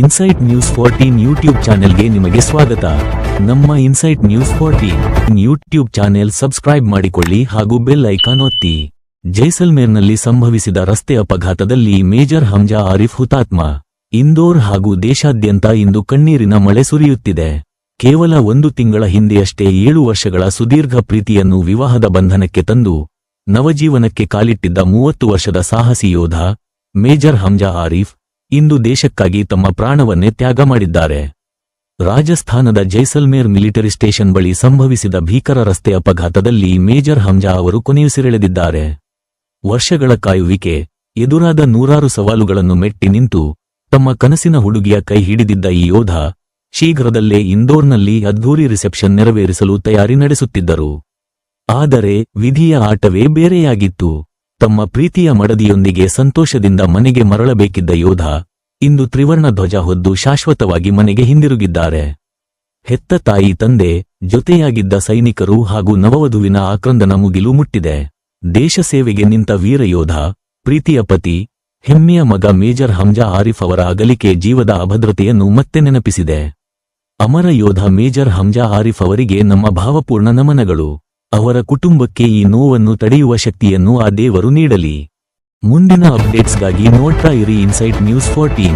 Insight news 14 YouTube ಚಾನೆಲ್ಗೆ ನಿಮಗೆ ಸ್ವಾಗತ. ನಮ್ಮ insight news 14 YouTube channel subscribe ಮಾಡಿಕೊಳ್ಳಿ ಹಾಗೂ ಬೆಲ್ ಐಕಾನ್ ಒತ್ತಿ. ಜೈಸಲ್ಮೇರ್ನಲ್ಲಿ ಸಂಭವಿಸಿದ ರಸ್ತೆ ಅಪಘಾತದಲ್ಲಿ ಮೇಜರ್ ಹಮ್ಜಾ ಆರಿಫ್ ಹುತಾತ್ಮ. ಇಂದೋರ್ ಹಾಗೂ ದೇಶಾದ್ಯಂತ ಇಂದು ಕಣ್ಣೀರಿನ ಮಳೆ ಸುರಿಯುತ್ತಿದೆ. ಕೇವಲ 1 ತಿಂಗಳ ಹಿಂದೆಯಷ್ಟೇ 7 ವರ್ಷಗಳ ಸುದೀರ್ಘ ಪ್ರೀತಿಯನ್ನು ವಿವಾಹದ ಬಂಧನಕ್ಕೆ ತಂದು ನವಜೀವನಕ್ಕೆ ಕಾಲಿಟ್ಟಿದ್ದ 30 ವರ್ಷದ ಸಾಹಸಿ ಯೋಧ ಮೇಜರ್ ಹಮ್ಜಾ ಆರಿಫ್ ಇಂದು ದೇಶಕ್ಕಾಗಿ ತಮ್ಮ ಪ್ರಾಣವನ್ನೇ ತ್ಯಾಗ ಮಾಡಿದ್ದಾರೆ. ರಾಜಸ್ಥಾನದ ಜೈಸಲ್ಮೇರ್ ಮಿಲಿಟರಿ ಸ್ಟೇಷನ್ ಬಳಿ ಸಂಭವಿಸಿದ ಭೀಕರ ರಸ್ತೆ ಅಪಘಾತದಲ್ಲಿ ಮೇಜರ್ ಹಮ್ಜಾ ಅವರು ಕೊನೆಯುಸಿರೆಳೆದಿದ್ದಾರೆ. ವರ್ಷಗಳ ಕಾಯುವಿಕೆ, ಎದುರಾದ ನೂರಾರು ಸವಾಲುಗಳನ್ನು ಮೆಟ್ಟಿ ನಿಂತು ತಮ್ಮ ಕನಸಿನ ಹುಡುಗಿಯ ಕೈ ಹಿಡಿದಿದ್ದ ಈ ಯೋಧ ಶೀಘ್ರದಲ್ಲೇ ಇಂದೋರ್ನಲ್ಲಿ ಅದ್ಧೂರಿ ರಿಸೆಪ್ಷನ್ ನೆರವೇರಿಸಲು ತಯಾರಿ ನಡೆಸುತ್ತಿದ್ದರು. ಆದರೆ ವಿಧಿಯ ಆಟವೇ ಬೇರೆಯಾಗಿತ್ತು. ತಮ್ಮ ಪ್ರೀತಿಯ ಮಡದಿಯೊಂದಿಗೆ ಸಂತೋಷದಿಂದ ಮನೆಗೆ ಮರಳಬೇಕಿದ್ದ ಯೋಧ ಇಂದು ತ್ರಿವರ್ಣ ಧ್ವಜ ಹೊದ್ದು ಶಾಶ್ವತವಾಗಿ ಮನೆಗೆ ಹಿಂದಿರುಗಿದ್ದಾರೆ. ಹೆತ್ತ ತಾಯಿ ತಂದೆ, ಜೊತೆಯಾಗಿದ್ದ ಸೈನಿಕರು ಹಾಗೂ ನವವಧುವಿನ ಆಕ್ರಂದನ ಮುಗಿಲು ಮುಟ್ಟಿದೆ. ದೇಶ ಸೇವೆಗೆ ನಿಂತ ವೀರ ಯೋಧ, ಪ್ರೀತಿಯ ಪತಿ, ಹೆಮ್ಮೆಯ ಮಗ ಮೇಜರ್ ಹಮ್ಜಾ ಆರಿಫ್ ಅವರ ಅಗಲಿಕೆ ಜೀವದ ಅಭದ್ರತೆಯನ್ನು ಮತ್ತೆ ನೆನಪಿಸಿದೆ. ಅಮರ ಯೋಧ ಮೇಜರ್ ಹಮ್ಜಾ ಆರಿಫ್ ಅವರಿಗೆ ನಮ್ಮ ಭಾವಪೂರ್ಣ ನಮನಗಳು. ಅವರ ಕುಟುಂಬಕ್ಕೆ ಈ ನೋವನ್ನು ತಡೆಯುವ ಶಕ್ತಿಯನ್ನು ಆ ದೇವರು ನೀಡಲಿ. ಮುಂದಿನ ಅಪ್ಡೇಟ್ಸ್ಗಾಗಿ ನೋಡ್ತಾ ಇರಿ ಇನ್ಸೈಟ್ ನ್ಯೂಸ್ 14.